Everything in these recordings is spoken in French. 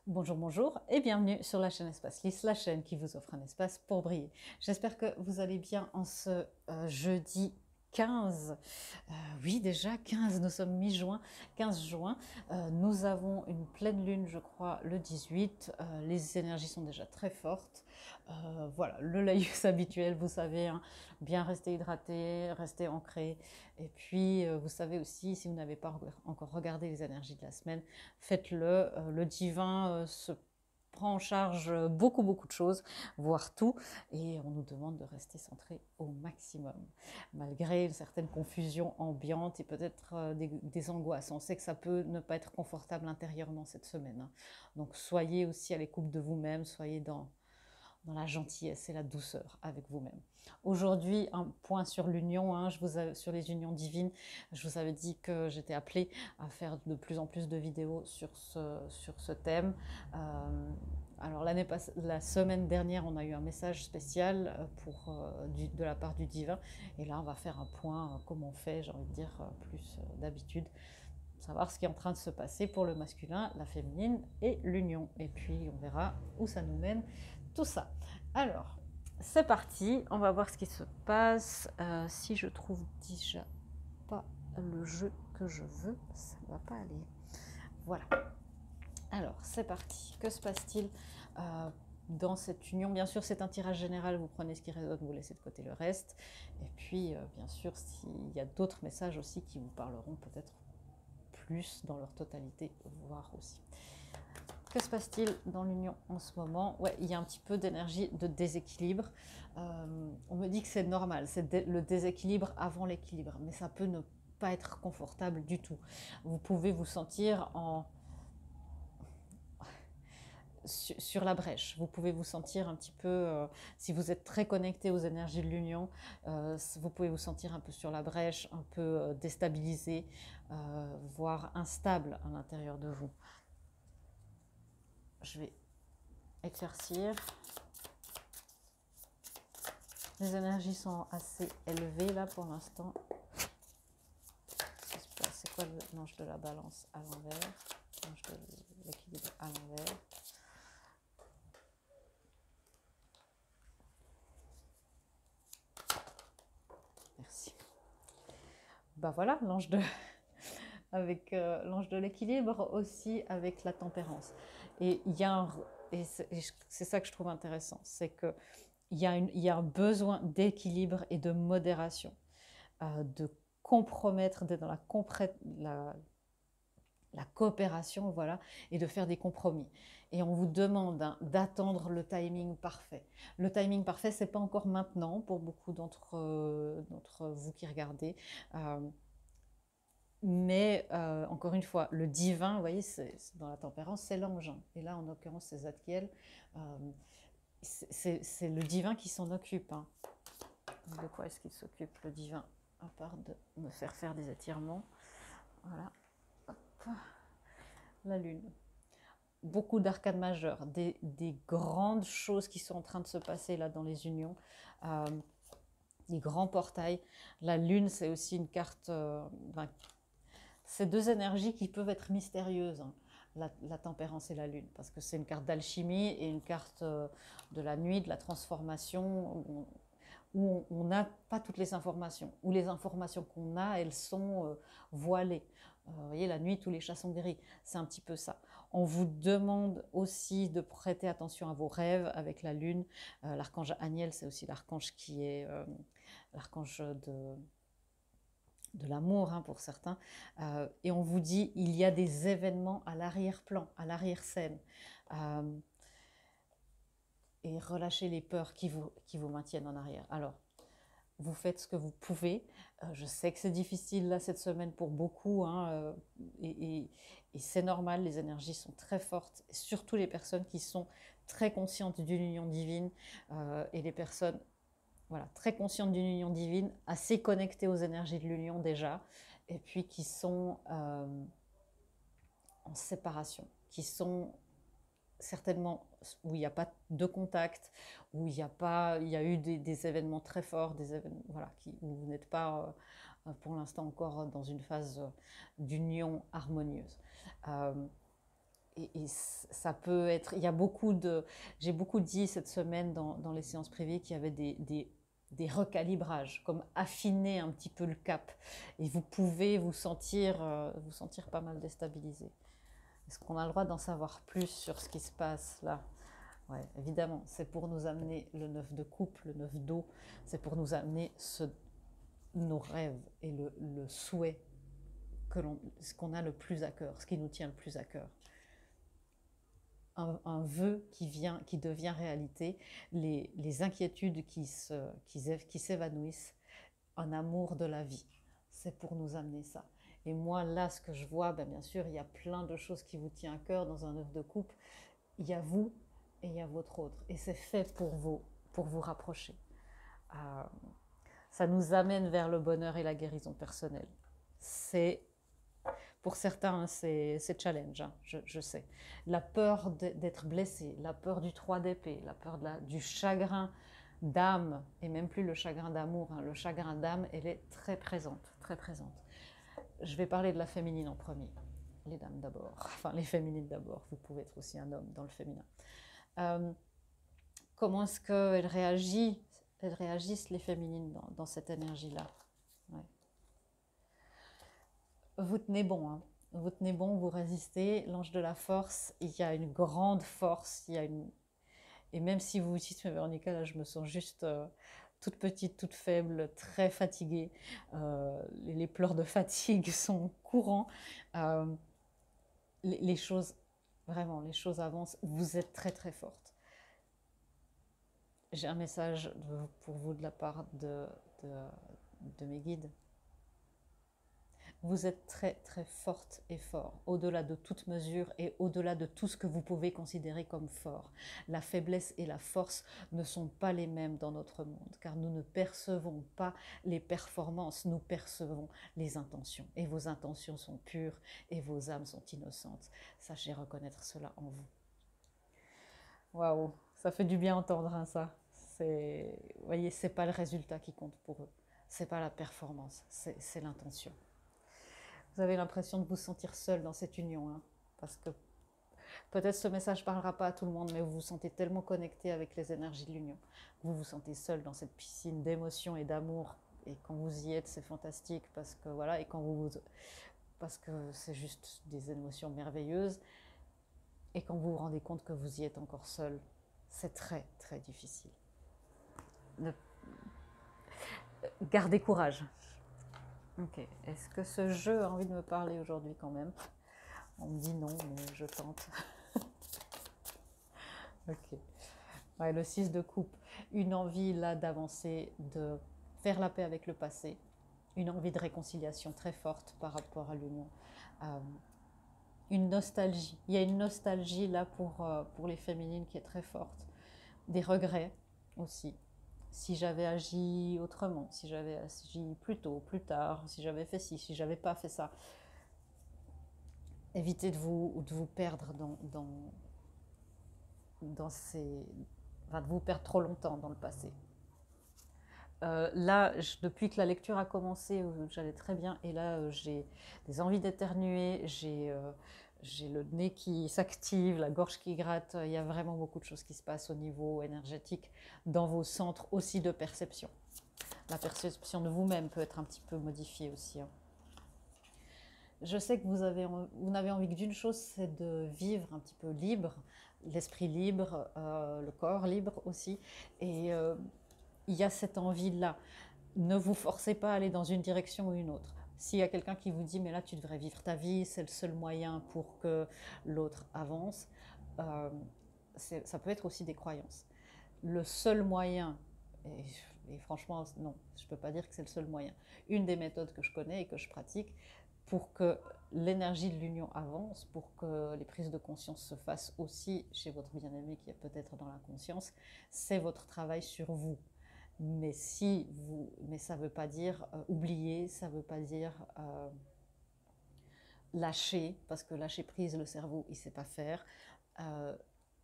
Bonjour, bonjour et bienvenue sur la chaîne Espace Lys, la chaîne qui vous offre un espace pour briller. J'espère que vous allez bien en ce jeudi 15. Oui, déjà 15, nous sommes mi-juin, 15 juin. Nous avons une pleine lune, je crois, le 18. Les énergies sont déjà très fortes. Voilà, le laïus habituel, vous savez, hein, bien rester hydraté, rester ancré. Et puis, vous savez aussi, si vous n'avez pas encore regardé les énergies de la semaine, faites-le. Le divin se prend en charge beaucoup, beaucoup de choses, voire tout, et on nous demande de rester centré au maximum, malgré une certaine confusion ambiante et peut-être des angoisses. On sait que ça peut ne pas être confortable intérieurement cette semaine, hein. Donc soyez aussi à l'écoute de vous-même, soyez dans la gentillesse et la douceur avec vous-même. Aujourd'hui, un point sur l'union, hein, sur les unions divines. Je vous avais dit que j'étais appelée à faire de plus en plus de vidéos sur ce thème. Alors la semaine dernière, on a eu un message spécial de la part du divin. Et là, on va faire un point, comme on fait, j'ai envie de dire, plus d'habitude. Savoir ce qui est en train de se passer pour le masculin, la féminine et l'union. Et puis, on verra où ça nous mène tout ça. Alors, c'est parti, on va voir ce qui se passe. Si je trouve déjà pas le jeu que je veux, ça ne va pas aller. Voilà. Alors, c'est parti. Que se passe-t-il dans cette union? Bien sûr, c'est un tirage général, vous prenez ce qui résonne, vous laissez de côté le reste. Et puis, bien sûr, s'il y a d'autres messages aussi qui vous parleront peut-être plus dans leur totalité, voire aussi. Que se passe-t-il dans l'union en ce moment? Ouais, il y a un petit peu d'énergie de déséquilibre. On me dit que c'est normal, c'est le déséquilibre avant l'équilibre, mais ça peut ne pas être confortable du tout. Vous pouvez vous sentir sur la brèche. Vous pouvez vous sentir un petit peu, si vous êtes très connecté aux énergies de l'union, vous pouvez vous sentir un peu sur la brèche, un peu déstabilisé, voire instable à l'intérieur de vous. Je vais éclaircir. Les énergies sont assez élevées là pour l'instant. C'est quoi l'ange de la balance à l'envers? L'ange de l'équilibre à l'envers. Merci. Bah voilà, l'ange de avec l'ange de l'équilibre aussi avec la tempérance. Et il y a c'est ça que je trouve intéressant, c'est que il y a un besoin d'équilibre et de modération, de compromettre, d'être dans la coopération, voilà, et de faire des compromis. Et on vous demande, hein, d'attendre le timing parfait. Le timing parfait, c'est pas encore maintenant pour beaucoup d'entre vous qui regardez. Mais encore une fois, le divin, vous voyez, dans la tempérance, c'est l'ange, hein. Et là, en l'occurrence, c'est Zadkiel. C'est le divin qui s'en occupe, hein. De quoi est-ce qu'il s'occupe, le divin, à part de me faire des étirements? Voilà. Hop. La lune. Beaucoup d'arcades majeures, des grandes choses qui sont en train de se passer là dans les unions, des grands portails. La lune, c'est aussi une carte, ces deux énergies qui peuvent être mystérieuses, hein, la tempérance et la lune, parce que c'est une carte d'alchimie et une carte de la nuit, de la transformation, où on n'a pas toutes les informations, où les informations qu'on a, elles sont voilées. Vous voyez, la nuit, tous les chats sont gris, c'est un petit peu ça. On vous demande aussi de prêter attention à vos rêves avec la lune. L'archange Aniel, c'est aussi l'archange qui est l'archange de l'amour, hein, pour certains. Et on vous dit, il y a des événements à l'arrière-plan, à l'arrière-scène. Et relâchez les peurs qui vous maintiennent en arrière. Alors, vous faites ce que vous pouvez. Je sais que c'est difficile là cette semaine pour beaucoup, hein, et c'est normal, les énergies sont très fortes, surtout les personnes qui sont très conscientes d'une union divine, et les personnes, voilà, très conscientes d'une union divine, assez connectées aux énergies de l'union déjà, et puis qui sont en séparation, qui sont certainement où il n'y a pas de contact, où il y a eu des événements très forts, des événements, voilà, où vous n'êtes pas pour l'instant encore dans une phase d'union harmonieuse. ça peut être, il y a beaucoup de, j'ai beaucoup dit cette semaine dans les séances privées qu'il y avait des recalibrages, comme affiner un petit peu le cap. Et vous pouvez vous sentir pas mal déstabilisé. Est-ce qu'on a le droit d'en savoir plus sur ce qui se passe là? Ouais, évidemment, c'est pour nous amener le 9 de coupe, le 9 d'eau, c'est pour nous amener nos rêves et le souhait, ce qu'on a le plus à cœur, ce qui nous tient le plus à cœur. Un vœu qui devient réalité, les inquiétudes qui s'évanouissent, un amour de la vie. C'est pour nous amener ça. Et moi, là, ce que je vois, ben, bien sûr, il y a plein de choses qui vous tiennent à cœur dans un œuf de coupe. Il y a vous et il y a votre autre. Et c'est fait pour vous rapprocher. Euh, ça nous amène vers le bonheur et la guérison personnelle. Pour certains, c'est challenge, hein, je sais. La peur d'être blessé, la peur du 3 d'épée, la peur du chagrin d'âme, et même plus le chagrin d'amour, hein, le chagrin d'âme, elle est très présente, très présente. Je vais parler de la féminine en premier. Les dames d'abord, enfin les féminines d'abord. Vous pouvez être aussi un homme dans le féminin. Comment est-ce qu'elles réagissent les féminines dans cette énergie-là? Ouais. Vous tenez bon, hein. Vous tenez bon, vous résistez. L'ange de la force, il y a une grande force. Et même si vous dites, mais Véronica, là, je me sens juste toute petite, toute faible, très fatiguée. Les pleurs de fatigue sont courants. Les choses, vraiment, les choses avancent. Vous êtes très, très forte. J'ai un message pour vous de la part de mes guides. Vous êtes très très forte et fort, au-delà de toute mesure et au-delà de tout ce que vous pouvez considérer comme fort. La faiblesse et la force ne sont pas les mêmes dans notre monde, car nous ne percevons pas les performances, nous percevons les intentions. Et vos intentions sont pures et vos âmes sont innocentes. Sachez reconnaître cela en vous. Waouh, ça fait du bien entendre hein, ça. Vous voyez, c'est pas le résultat qui compte pour eux, c'est pas la performance, c'est l'intention. Vous avez l'impression de vous sentir seul dans cette union, hein, parce que peut-être ce message ne parlera pas à tout le monde, mais vous vous sentez tellement connecté avec les énergies de l'union. Vous vous sentez seul dans cette piscine d'émotion et d'amour, et quand vous y êtes, c'est fantastique, parce que voilà, parce que c'est juste des émotions merveilleuses, et quand vous vous rendez compte que vous y êtes encore seul, c'est très très difficile. Gardez courage. Ok, est-ce que ce jeu a envie de me parler aujourd'hui quand même? On me dit non, mais je tente. Ok. Ouais, le 6 de coupe, une envie là d'avancer, de faire la paix avec le passé, une envie de réconciliation très forte par rapport à l'union. Une nostalgie, il y a une nostalgie là pour les féminines qui est très forte. Des regrets aussi. Si j'avais agi autrement, si j'avais agi plus tôt, plus tard, si j'avais fait ci, si j'avais pas fait ça. Évitez de vous perdre dans ces... Enfin, de vous perdre trop longtemps dans le passé. Là, depuis que la lecture a commencé, j'allais très bien, et là, j'ai des envies d'éternuer, j'ai le nez qui s'active, la gorge qui gratte, il y a vraiment beaucoup de choses qui se passent au niveau énergétique dans vos centres aussi de perception. La perception de vous-même peut être un petit peu modifiée aussi. Hein. Je sais que vous n'avez envie que d'une chose, c'est de vivre un petit peu libre, l'esprit libre, le corps libre aussi, et il y a cette envie-là. Ne vous forcez pas à aller dans une direction ou une autre. S'il y a quelqu'un qui vous dit mais là tu devrais vivre ta vie, c'est le seul moyen pour que l'autre avance, euh, ça peut être aussi des croyances. Le seul moyen, et franchement non, je ne peux pas dire que c'est le seul moyen, une des méthodes que je connais et que je pratique pour que l'énergie de l'union avance, pour que les prises de conscience se fassent aussi chez votre bien-aimé qui est peut-être dans l'inconscience, c'est votre travail sur vous. Mais ça ne veut pas dire oublier, ça ne veut pas dire lâcher, parce que lâcher prise, le cerveau, il ne sait pas faire.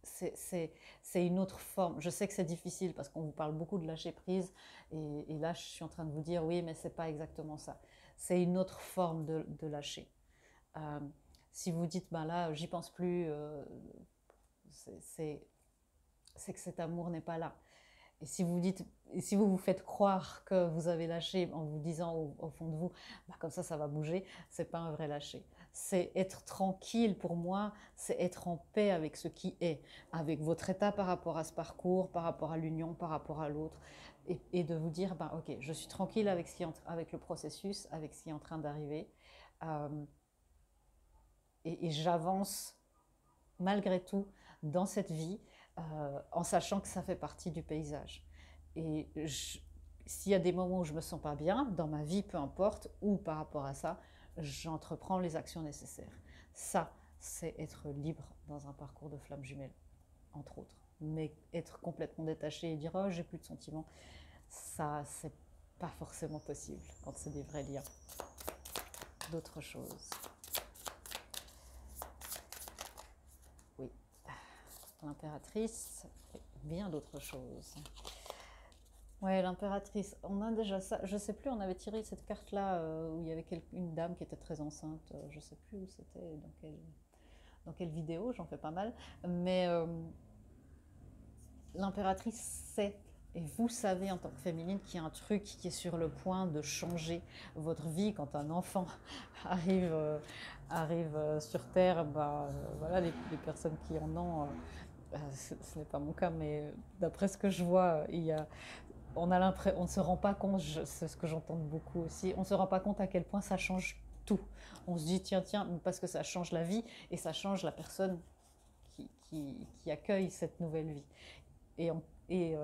C'est une autre forme. Je sais que c'est difficile parce qu'on vous parle beaucoup de lâcher prise, et là, je suis en train de vous dire oui, mais ce n'est pas exactement ça. C'est une autre forme de lâcher. Si vous dites, ben là, j'y pense plus, c'est que cet amour n'est pas là. Et si vous dites, et si vous vous faites croire que vous avez lâché en vous disant au fond de vous, bah comme ça va bouger, c'est pas un vrai lâcher. C'est être tranquille pour moi, c'est être en paix avec ce qui est, avec votre état par rapport à ce parcours, par rapport à l'union, par rapport à l'autre, et de vous dire, bah ok, je suis tranquille avec, avec le processus, avec ce qui est en train d'arriver, euh, et j'avance malgré tout dans cette vie, en sachant que ça fait partie du paysage. Et s'il y a des moments où je me sens pas bien, dans ma vie, peu importe, ou par rapport à ça, j'entreprends les actions nécessaires. Ça, c'est être libre dans un parcours de flamme jumelle, entre autres. Mais être complètement détaché et dire oh j'ai plus de sentiments, ça c'est pas forcément possible quand c'est des vrais liens. D'autres choses. Oui, l'impératrice, bien d'autres choses. Ouais, l'impératrice, on a déjà ça. Je sais plus, on avait tiré cette carte-là où il y avait une dame qui était très enceinte. Je sais plus où c'était, dans quelle vidéo, j'en fais pas mal. Mais l'impératrice sait, et vous savez en tant que féminine, qu'il y a un truc qui est sur le point de changer votre vie quand un enfant arrive sur Terre. Bah, voilà, les personnes qui en ont, ce n'est pas mon cas, mais d'après ce que je vois, il y a on ne se rend pas compte, c'est ce que j'entends beaucoup aussi, on ne se rend pas compte à quel point ça change tout. On se dit tiens, parce que ça change la vie et ça change la personne qui accueille cette nouvelle vie. Et,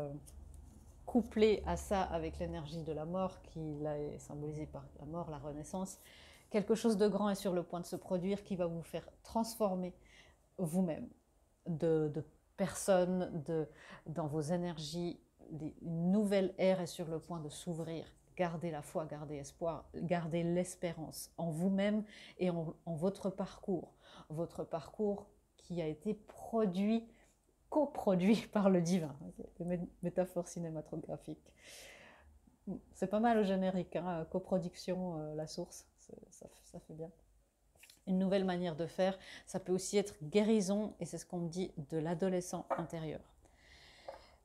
couplé à ça avec l'énergie de la mort, qui là est symbolisée par la mort, la renaissance, quelque chose de grand est sur le point de se produire qui va vous faire transformer vous-même de personne, dans vos énergies. Une nouvelle ère est sur le point de s'ouvrir. Gardez la foi, gardez espoir, gardez l'espérance en vous-même et en votre parcours. Votre parcours qui a été coproduit par le divin. Métaphore cinématographique. C'est pas mal au générique, hein, coproduction, la source, ça fait bien. Une nouvelle manière de faire, ça peut aussi être guérison, et c'est ce qu'on me dit, de l'adolescent intérieur.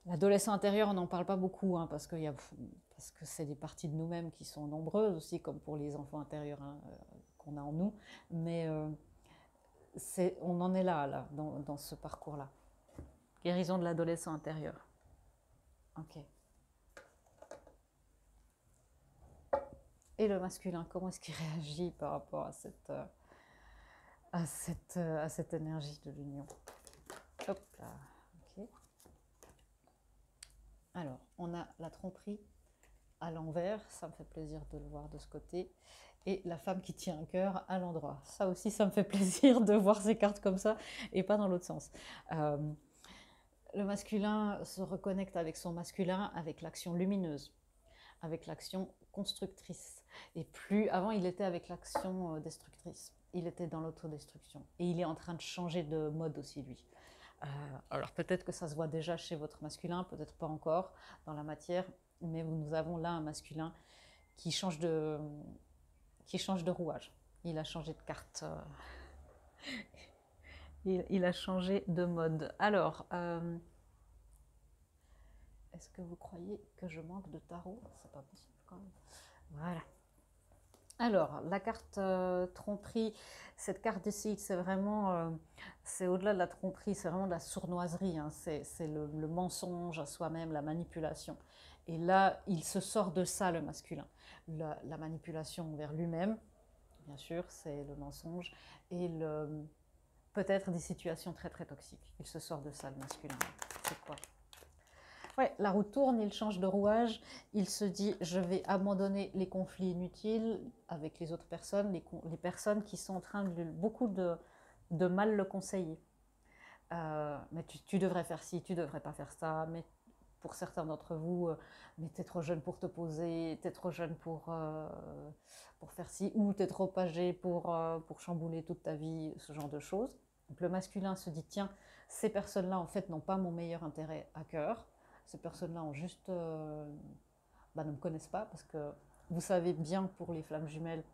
L'adolescent intérieur, on n'en parle pas beaucoup, hein, parce que c'est des parties de nous-mêmes qui sont nombreuses aussi, comme pour les enfants intérieurs, hein, qu'on a en nous, mais on en est là dans ce parcours-là. Guérison de l'adolescent intérieur. Ok. Et le masculin, comment est-ce qu'il réagit par rapport à cette énergie de l'union? Hop là, ok. Alors, on a la tromperie à l'envers, ça me fait plaisir de le voir de ce côté, et la femme qui tient un cœur à l'endroit. Ça aussi, ça me fait plaisir de voir ces cartes comme ça, et pas dans l'autre sens. Le masculin se reconnecte avec son masculin, avec l'action lumineuse, avec l'action constructrice. Et plus avant, il était avec l'action destructrice. Il était dans l'autodestruction. Et il est en train de changer de mode aussi, lui. Alors peut-être que ça se voit déjà chez votre masculin, peut-être pas encore dans la matière, mais nous avons là un masculin qui change de rouage. Il a changé de carte. Il a changé de mode. Alors, est-ce que vous croyez que je manque de tarot? C'est pas possible quand même. Voilà. Alors, la carte tromperie, cette carte ici, c'est vraiment, c'est au-delà de la tromperie, c'est vraiment de la sournoiserie, hein, c'est le mensonge à soi-même, la manipulation. Et là, il se sort de ça, le masculin. La manipulation vers lui-même, bien sûr, c'est le mensonge, et peut-être des situations très très toxiques. Il se sort de ça, le masculin. C'est quoi? Ouais, la roue tourne, il change de rouage, il se dit je vais abandonner les conflits inutiles avec les autres personnes, les personnes qui sont en train beaucoup de mal le conseiller. Mais tu devrais faire ci, tu devrais pas faire ça, mais pour certains d'entre vous, mais t'es trop jeune pour te poser, t'es trop jeune pour faire ci, ou t'es trop âgé pour chambouler toute ta vie, ce genre de choses. Donc le masculin se dit tiens, ces personnes-là en fait n'ont pas mon meilleur intérêt à cœur. Ces personnes-là ont juste, ne me connaissent pas, parce que vous savez bien pour les flammes jumelles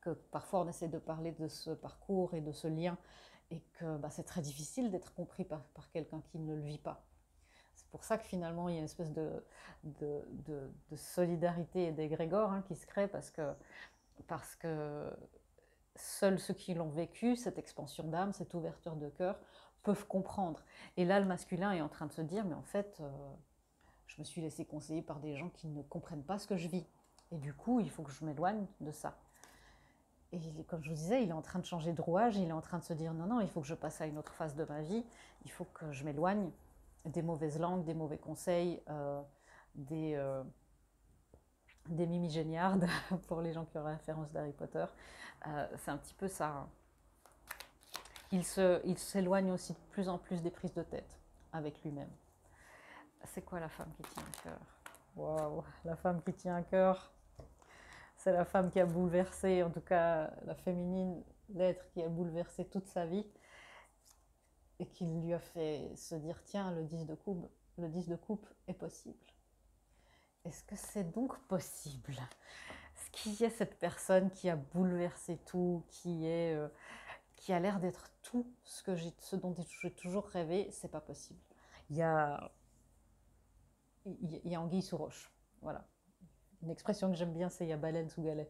que que parfois on essaie de parler de ce parcours et de ce lien, et que bah, c'est très difficile d'être compris par quelqu'un qui ne le vit pas. C'est pour ça que finalement il y a une espèce de solidarité et d'égrégore qui se crée, parce que seuls ceux qui l'ont vécu, cette expansion d'âme, cette ouverture de cœur, peuvent comprendre. Et là, le masculin est en train de se dire, mais en fait, je me suis laissé conseiller par des gens qui ne comprennent pas ce que je vis. Et du coup, il faut que je m'éloigne de ça. Et comme je vous disais, il est en train de changer de rouage, il est en train de se dire, non, non, il faut que je passe à une autre phase de ma vie, il faut que je m'éloigne des mauvaises langues, des mauvais conseils, des Mimi Géniardes, pour les gens qui ont la référence d'Harry Potter. C'est un petit peu ça. Hein. Il s'éloigne aussi de plus en plus des prises de tête avec lui-même. C'est quoi la femme qui tient un cœur? Waouh, la femme qui tient un cœur, c'est la femme qui a bouleversé, en tout cas la féminine, l'être qui a bouleversé toute sa vie et qui lui a fait se dire, tiens, le 10 de coupe est possible. Est-ce que c'est donc possible? Est-ce qu'il y a cette personne qui a bouleversé tout, qui a l'air d'être tout ce dont j'ai toujours rêvé? C'est pas possible. Il y a anguille sous roche. Voilà. Une expression que j'aime bien, c'est il y a baleine sous galet.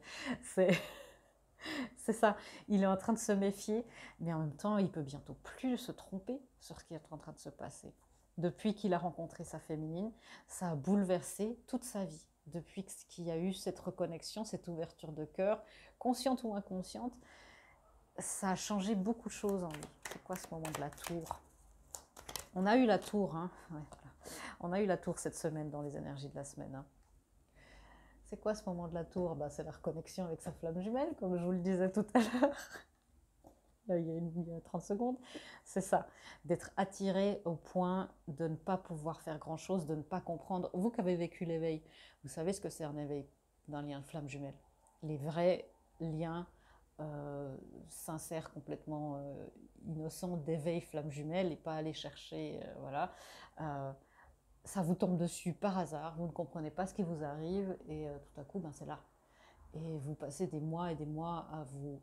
C'est ça. Il est en train de se méfier, mais en même temps, il peut bientôt plus se tromper sur ce qui est en train de se passer. Depuis qu'il a rencontré sa féminine, ça a bouleversé toute sa vie. Depuis qu'il y a eu cette reconnexion, cette ouverture de cœur, consciente ou inconsciente, ça a changé beaucoup de choses en lui. C'est quoi ce moment de la tour? On a eu la tour, hein. Ouais, voilà. On a eu la tour cette semaine dans les énergies de la semaine. Hein. C'est quoi ce moment de la tour? Bah, c'est la reconnexion avec sa flamme jumelle, comme je vous le disais tout à l'heure. Il y a 30 secondes. C'est ça, d'être attiré au point de ne pas pouvoir faire grand-chose, de ne pas comprendre. Vous qui avez vécu l'éveil, vous savez ce que c'est un éveil d'un lien de flamme jumelle. Les vrais liens sincères, complètement innocents d'éveil flamme jumelle, et pas aller chercher, voilà. Ça vous tombe dessus par hasard, vous ne comprenez pas ce qui vous arrive, et tout à coup, ben, c'est là. Et vous passez des mois et des mois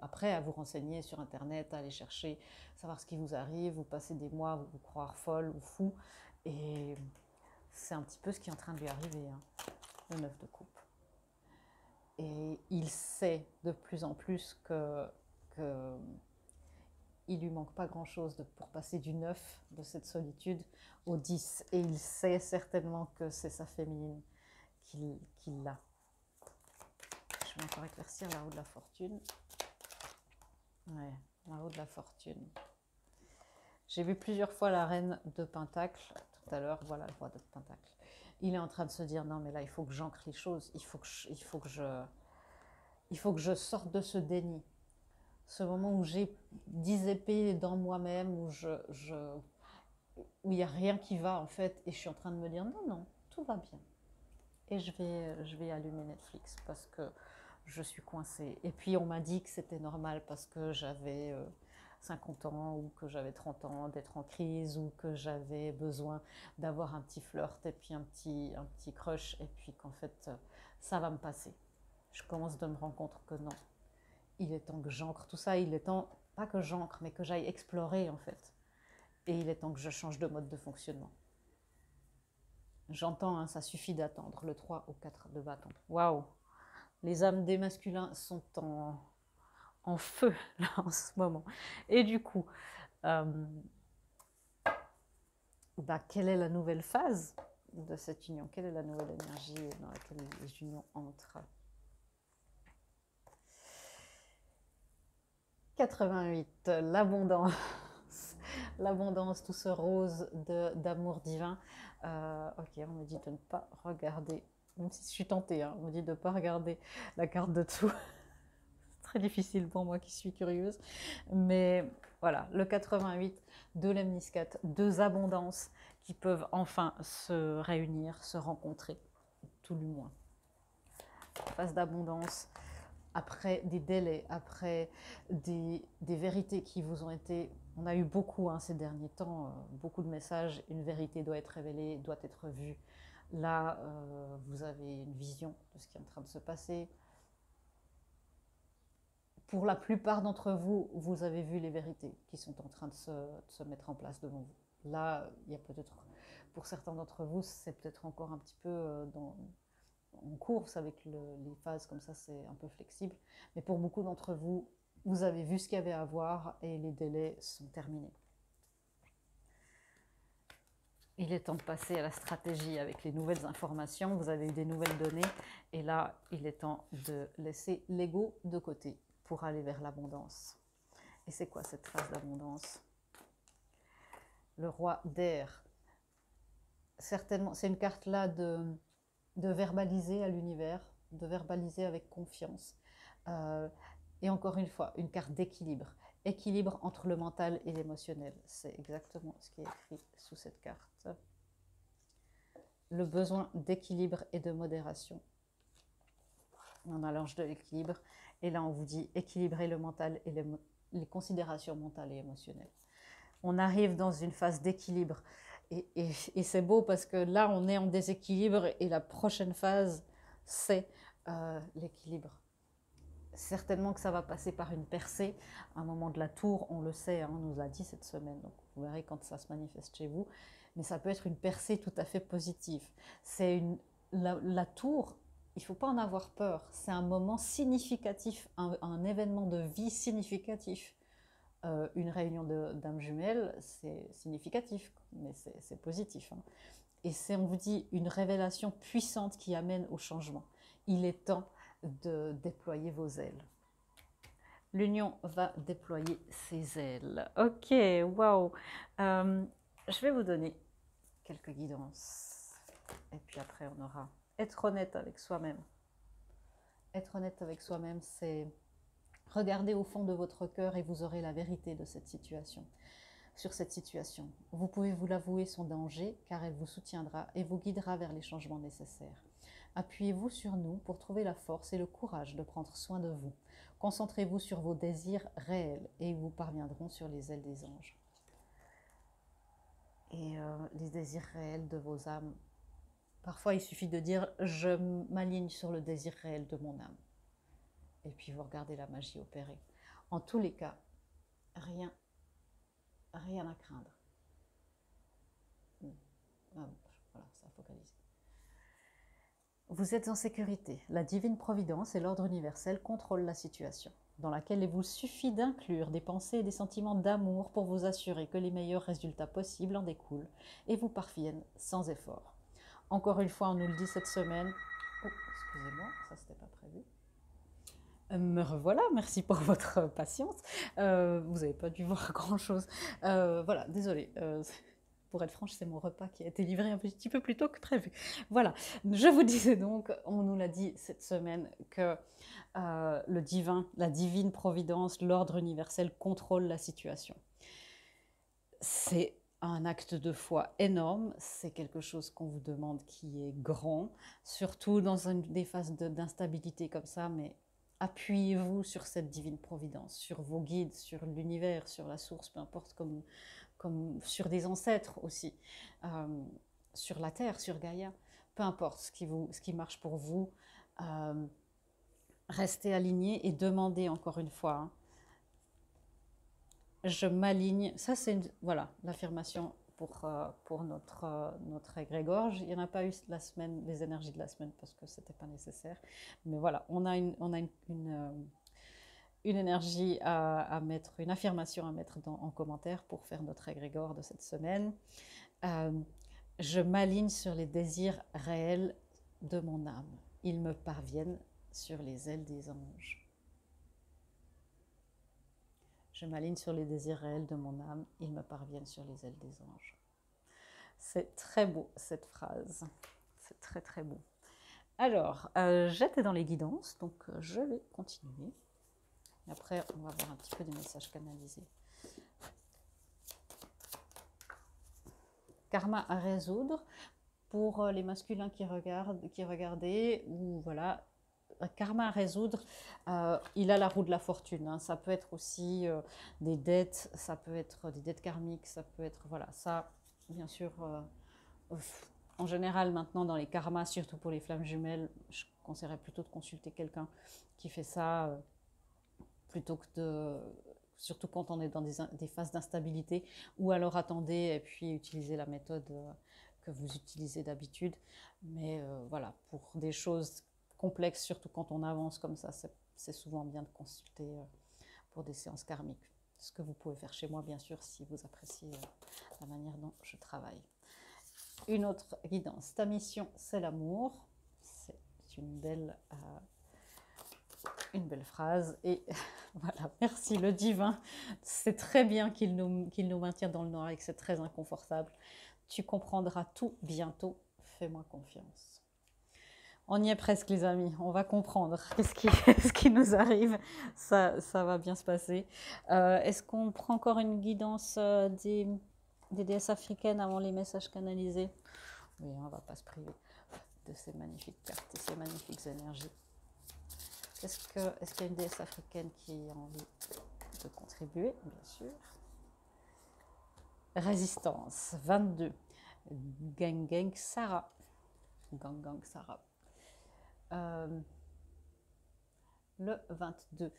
après à vous renseigner sur Internet, à aller chercher, savoir ce qui vous arrive, vous passez des mois à vous croire folle ou fou, et c'est un petit peu ce qui est en train de lui arriver, hein, le 9 de coupe. Et il sait de plus en plus que il lui manque pas grand-chose pour passer du 9, de cette solitude, au 10. Et il sait certainement que c'est sa féminine qui l'a. Je vais encore éclaircir la roue de la fortune. Ouais, la roue de la fortune. J'ai vu plusieurs fois la reine de Pentacle, tout à l'heure, voilà le roi de Pentacle. Il est en train de se dire, non mais là il faut que j'ancre les choses, il faut que je sorte de ce déni. Ce moment où j'ai 10 épées dans moi-même, où il n'y a rien qui va en fait, et je suis en train de me dire, non, non, tout va bien. Et je vais allumer Netflix parce que je suis coincée. Et puis on m'a dit que c'était normal parce que j'avais 50 ans ou que j'avais 30 ans, d'être en crise, ou que j'avais besoin d'avoir un petit flirt et puis un petit crush, et puis qu'en fait ça va me passer. Je commence de me rendre compte que non. Il est temps que j'ancre tout ça, il est temps, pas que j'ancre, mais que j'aille explorer en fait. Et il est temps que je change de mode de fonctionnement. J'entends, hein, ça suffit d'attendre. Le 3 au 4 de bâton. Waouh! Les âmes des masculins sont en feu là en ce moment. Et du coup, quelle est la nouvelle phase de cette union? Quelle est la nouvelle énergie dans laquelle les unions entrent? 88, l'abondance. L'abondance, tout ce rose d'amour divin. Ok, on me dit de ne pas regarder, même si je suis tentée, hein, on me dit de ne pas regarder la carte de tout. C'est très difficile pour moi qui suis curieuse. Mais voilà, le 88 de l'Emniscat, deux abondances qui peuvent enfin se réunir, se rencontrer, tout du moins. Phase d'abondance, après des délais, après des vérités qui vous ont été... On a eu beaucoup ces derniers temps, beaucoup de messages, une vérité doit être révélée, doit être vue. Là, vous avez une vision de ce qui est en train de se passer. pour la plupart d'entre vous, vous avez vu les vérités qui sont en train de se mettre en place devant vous. Là, il y a peut-être, pour certains d'entre vous, c'est peut-être encore un petit peu en cours. Vous savez que les phases comme ça, c'est un peu flexible. Mais pour beaucoup d'entre vous, vous avez vu ce qu'il y avait à voir et les délais sont terminés. Il est temps de passer à la stratégie avec les nouvelles informations. Vous avez eu des nouvelles données et là, il est temps de laisser l'ego de côté pour aller vers l'abondance. Et c'est quoi cette phase d'abondance? Le roi d'air. Certainement, c'est une carte là de verbaliser à l'univers, de verbaliser avec confiance. Et encore une fois, une carte d'équilibre. Équilibre entre le mental et l'émotionnel. C'est exactement ce qui est écrit sous cette carte. Le besoin d'équilibre et de modération. On a l'ange de l'équilibre. Et là, on vous dit équilibrer le mental et les considérations mentales et émotionnelles. On arrive dans une phase d'équilibre. Et c'est beau parce que là, on est en déséquilibre et la prochaine phase, c'est l'équilibre. Certainement que ça va passer par une percée. À un moment de la tour, on le sait, on nous l'a dit cette semaine, donc vous verrez quand ça se manifeste chez vous. Mais ça peut être une percée tout à fait positive. C'est la tour, il ne faut pas en avoir peur. C'est un moment significatif, un événement de vie significatif. Une réunion d'âmes jumelles, c'est significatif, mais c'est positif. Et c'est, on vous dit, une révélation puissante qui amène au changement. Il est temps de déployer vos ailes. L'union va déployer ses ailes. Ok, waouh. Je vais vous donner quelques guidances. Et puis après, on aura être honnête avec soi-même. Être honnête avec soi-même, c'est regarder au fond de votre cœur et vous aurez la vérité de cette situation. Sur cette situation, vous pouvez vous l'avouer son danger, car elle vous soutiendra et vous guidera vers les changements nécessaires. Appuyez-vous sur nous pour trouver la force et le courage de prendre soin de vous. Concentrez-vous sur vos désirs réels et ils vous parviendront sur les ailes des anges. Et les désirs réels de vos âmes, parfois il suffit de dire « je m'aligne sur le désir réel de mon âme ». Et puis vous regardez la magie opérer. En tous les cas, rien à craindre. Voilà, ça focalise. Vous êtes en sécurité. La divine providence et l'ordre universel contrôlent la situation, dans laquelle il vous suffit d'inclure des pensées et des sentiments d'amour pour vous assurer que les meilleurs résultats possibles en découlent et vous parviennent sans effort. Encore une fois, on nous le dit cette semaine. Oh, excusez-moi, ça c'était pas prévu. Me revoilà, merci pour votre patience. Vous n'avez pas dû voir grand-chose. Voilà, désolée. Pour être franche, c'est mon repas qui a été livré un petit peu plus tôt que prévu. Voilà, je vous disais donc, on nous l'a dit cette semaine, que le divin, la divine providence, l'ordre universel contrôle la situation. C'est un acte de foi énorme, c'est quelque chose qu'on vous demande qui est grand, surtout dans des phases d'instabilité comme ça, mais appuyez-vous sur cette divine providence, sur vos guides, sur l'univers, sur la source, peu importe, comme sur des ancêtres aussi, sur la terre, sur Gaïa, peu importe ce qui marche pour vous, restez alignés et demandez encore une fois, je m'aligne, ça c'est voilà, l'affirmation pour notre égrégore. Il n'y en a pas eu la semaine, les énergies de la semaine parce que ce n'était pas nécessaire, mais voilà, on a une énergie à mettre, une affirmation à mettre en commentaire pour faire notre égrégore de cette semaine. Je m'aligne sur les désirs réels de mon âme. Ils me parviennent sur les ailes des anges. Je m'aligne sur les désirs réels de mon âme. Ils me parviennent sur les ailes des anges. C'est très beau cette phrase. C'est très très beau. Alors, j'étais dans les guidances, donc je vais continuer. Après, on va voir un petit peu des messages canalisés. Karma à résoudre pour les masculins qui regardaient, ou voilà, karma à résoudre, il a la roue de la fortune. Ça peut être aussi des dettes, ça peut être des dettes karmiques, ça peut être, voilà, ça, bien sûr, en général, maintenant, dans les karmas, surtout pour les flammes jumelles, je conseillerais plutôt de consulter quelqu'un qui fait ça plutôt que de... Surtout quand on est dans des phases d'instabilité, ou alors attendez et puis utilisez la méthode que vous utilisez d'habitude. Mais voilà, pour des choses complexes, surtout quand on avance comme ça, c'est souvent bien de consulter pour des séances karmiques. Ce que vous pouvez faire chez moi, bien sûr, si vous appréciez la manière dont je travaille. Une autre guidance. Ta mission, c'est l'amour. C'est une belle phrase. Et voilà, merci le divin. C'est très bien qu'il nous maintient dans le noir et que c'est très inconfortable. Tu comprendras tout bientôt. Fais-moi confiance. On y est presque, les amis. On va comprendre ce qui nous arrive. Ça va bien se passer. Est-ce qu'on prend encore une guidance des déesses africaines avant les messages canalisés? Oui, on ne va pas se priver de ces magnifiques cartes et ces magnifiques énergies. Est-ce qu'il y a une déesse africaine qui a envie de contribuer? Bien sûr. Résistance, 22. Gang Sarah. Gang Sarah. Le 22.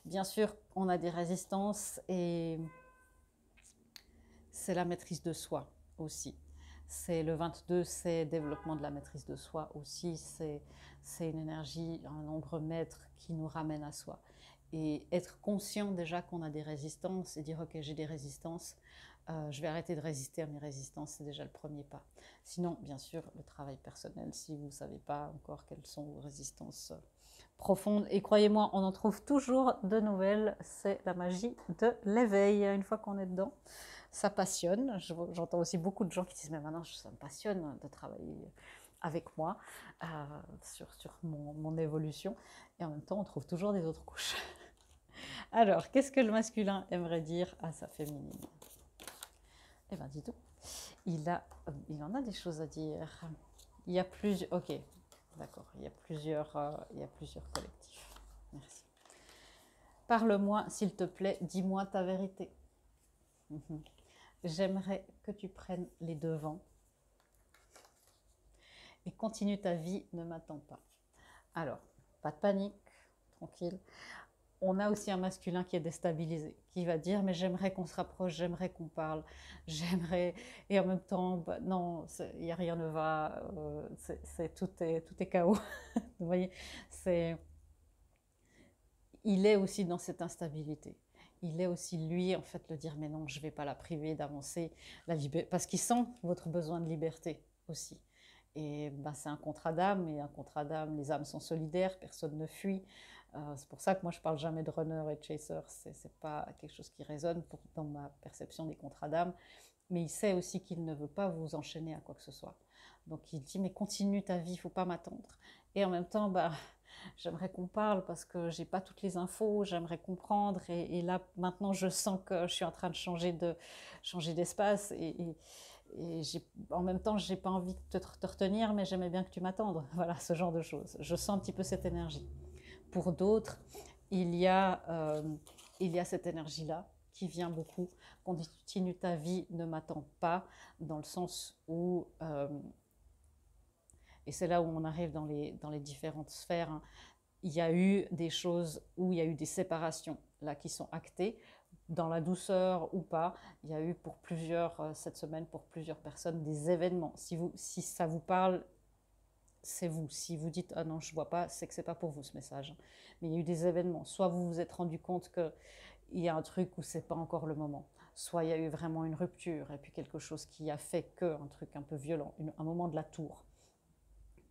Bien sûr, on a des résistances et c'est la maîtrise de soi aussi. C'est le 22, c'est développement de la maîtrise de soi aussi. C'est une énergie, un nombre maître qui nous ramène à soi. Et être conscient déjà qu'on a des résistances et dire ok, j'ai des résistances, je vais arrêter de résister à mes résistances, c'est déjà le premier pas. Sinon, bien sûr, le travail personnel, si vous ne savez pas encore quelles sont vos résistances profondes, et croyez-moi, on en trouve toujours de nouvelles, c'est la magie de l'éveil, une fois qu'on est dedans. Ça passionne, j'entends aussi beaucoup de gens qui disent mais maintenant ça me passionne de travailler avec moi sur mon évolution, et en même temps on trouve toujours des autres couches. Alors, qu'est-ce que le masculin aimerait dire à sa féminine? Eh bien, dis donc, il en a des choses à dire. Il y a plusieurs... Ok, d'accord, il y a plusieurs collectifs. Merci. Parle-moi, s'il te plaît, dis-moi ta vérité. J'aimerais que tu prennes les devants et continue ta vie, ne m'attends pas. Alors, pas de panique, tranquille. On a aussi un masculin qui est déstabilisé, qui va dire mais j'aimerais qu'on se rapproche, j'aimerais qu'on parle, j'aimerais, et en même temps bah, non, rien ne va, tout est chaos. Vous voyez, il est aussi dans cette instabilité. Il est aussi lui en fait le dire mais non, je ne vais pas la priver d'avancer, parce qu'il sent votre besoin de liberté aussi. Et bah, c'est un contrat d'âme, et un contrat d'âme, les âmes sont solidaires, personne ne fuit. C'est pour ça que moi je parle jamais de runner et de chaser, c'est pas quelque chose qui résonne dans ma perception des contrats d'âme, mais il sait aussi qu'il ne veut pas vous enchaîner à quoi que ce soit. Donc il dit mais continue ta vie, il ne faut pas m'attendre. Et en même temps, bah, j'aimerais qu'on parle parce que j'ai pas toutes les infos, j'aimerais comprendre, et là maintenant je sens que je suis en train de changer d'espace, et en même temps j'ai pas envie de te retenir, mais j'aimais bien que tu m'attendes. Voilà, ce genre de choses. Je sens un petit peu cette énergie. Pour d'autres, il y a cette énergie-là qui vient beaucoup. Continue ta vie, ne m'attends pas, dans le sens où, et c'est là où on arrive dans les différentes sphères, hein. Il y a eu des choses où il y a eu des séparations là qui sont actées, dans la douceur ou pas. Il y a eu pour cette semaine, pour plusieurs personnes, des événements. Si ça vous parle, c'est vous. Si vous dites ah non je vois pas, c'est que c'est pas pour vous ce message. Mais il y a eu des événements. Soit vous vous êtes rendu compte que il y a un truc où c'est pas encore le moment. Soit il y a eu vraiment une rupture et puis quelque chose qui a fait un truc un peu violent, un moment de la tour.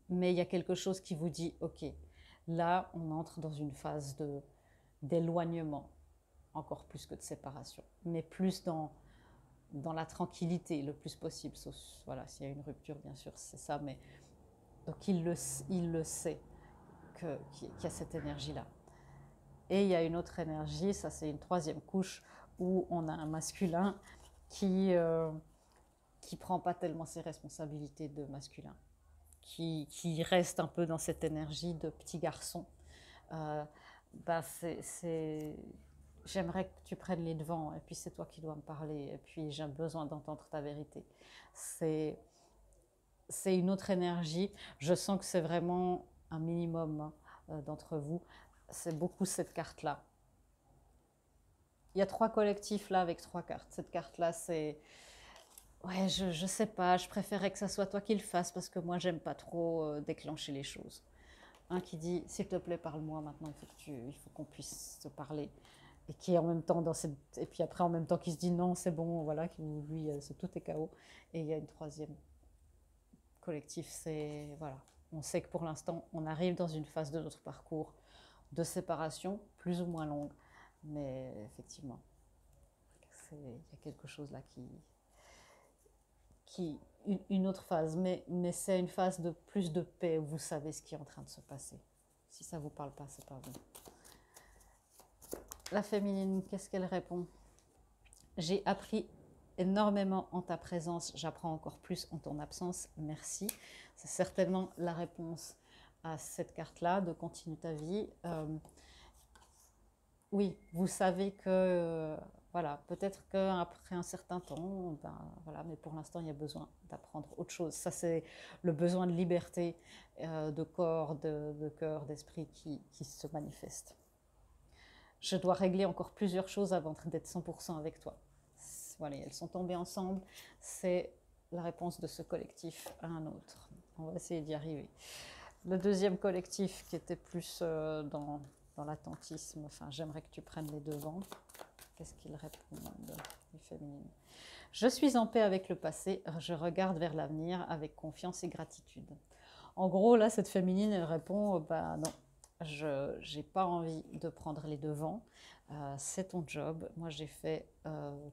Mais il y a quelque chose qui vous dit ok, là on entre dans une phase d'éloignement, encore plus que de séparation, mais plus dans la tranquillité le plus possible. Sauf, voilà, s'il y a une rupture bien sûr c'est ça, mais donc il le sait qu'il y a cette énergie-là. Et il y a une autre énergie, ça c'est une troisième couche, où on a un masculin qui prend pas tellement ses responsabilités de masculin, qui reste un peu dans cette énergie de petit garçon. Bah j'aimerais que tu prennes les devants, et puis c'est toi qui dois me parler, et puis j'ai besoin d'entendre ta vérité. C'est une autre énergie. Je sens que c'est vraiment un minimum d'entre vous. C'est beaucoup cette carte-là. il y a 3 collectifs là avec 3 cartes. Cette carte-là, c'est... Ouais, je sais pas, je préférais que ça soit toi qui le fasses parce que moi, j'aime pas trop déclencher les choses. Un qui dit, s'il te plaît, parle-moi maintenant, il faut qu'on puisse se parler. Et qui est en même temps dans cette... Et puis après, en même temps, qui se dit non, c'est bon, voilà, lui, tout est chaos. Et il y a une troisième collectif, c'est... Voilà. On sait que pour l'instant, on arrive dans une phase de notre parcours de séparation, plus ou moins longue. Mais effectivement, il y a quelque chose là une autre phase, mais c'est une phase de plus de paix où vous savez ce qui est en train de se passer. Si ça ne vous parle pas, c'est pas vous. La féminine, qu'est-ce qu'elle répond? J'ai appris énormément en ta présence, j'apprends encore plus en ton absence, merci. C'est certainement la réponse à cette carte-là, de continue ta vie. Oui, vous savez que, voilà, peut-être qu'après un certain temps, ben, voilà, mais pour l'instant, il y a besoin d'apprendre autre chose. Ça, c'est le besoin de liberté de corps, de cœur, d'esprit qui se manifeste. Je dois régler encore plusieurs choses avant d'être 100% avec toi. Voilà, elles sont tombées ensemble. C'est la réponse de ce collectif à un autre. On va essayer d'y arriver. Le deuxième collectif qui était plus dans l'attentisme, enfin, j'aimerais que tu prennes les devants. Qu'est-ce qu'ils répondent, les féminines? Je suis en paix avec le passé, je regarde vers l'avenir avec confiance et gratitude. En gros, là, cette féminine, elle répond, bah non, je n'ai pas envie de prendre les devants, c'est ton job, moi j'ai fait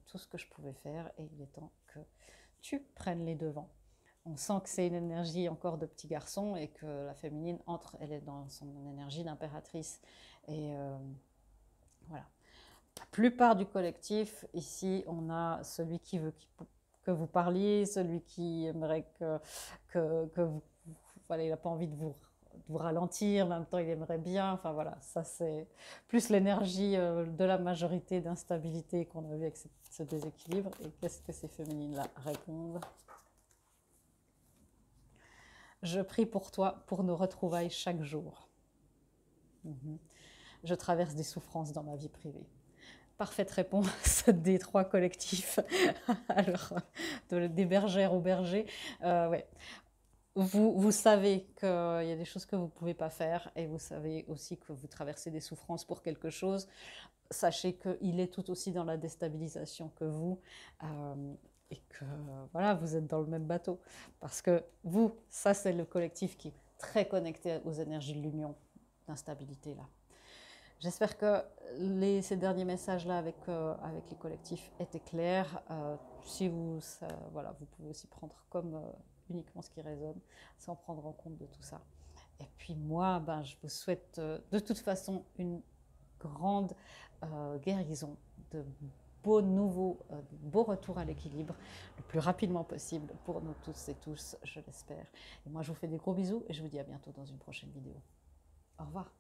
tout ce que je pouvais faire et il est temps que tu prennes les devants. On sent que c'est une énergie encore de petit garçon et que la féminine entre, elle est dans son énergie d'impératrice. Et voilà. La plupart du collectif, ici, on a celui qui veut que vous parliez, celui qui aimerait que vous... Voilà, il n'a pas envie de vous ralentir, en même temps il aimerait bien, enfin voilà, ça c'est plus l'énergie de la majorité d'instabilité qu'on a vu avec ce déséquilibre. Et qu'est-ce que ces féminines-là répondent? Je prie pour toi, pour nos retrouvailles chaque jour. Je traverse des souffrances dans ma vie privée. Parfaite réponse des 3 collectifs. Alors, des bergères aux bergers. Ouais. Vous savez qu'il y a des choses que vous ne pouvez pas faire et vous savez aussi que vous traversez des souffrances pour quelque chose. Sachez qu'il est tout aussi dans la déstabilisation que vous et que voilà, vous êtes dans le même bateau. Parce que vous, ça c'est le collectif qui est très connecté aux énergies de l'union, d'instabilité là. J'espère que ces derniers messages-là avec les collectifs étaient clairs. Si voilà, vous pouvez aussi prendre comme uniquement ce qui résonne, sans prendre en compte de tout ça. Et puis moi, ben, je vous souhaite de toute façon une grande guérison, de beaux retours à l'équilibre le plus rapidement possible pour nous tous et tous, je l'espère. Et moi, je vous fais des gros bisous et je vous dis à bientôt dans une prochaine vidéo. Au revoir.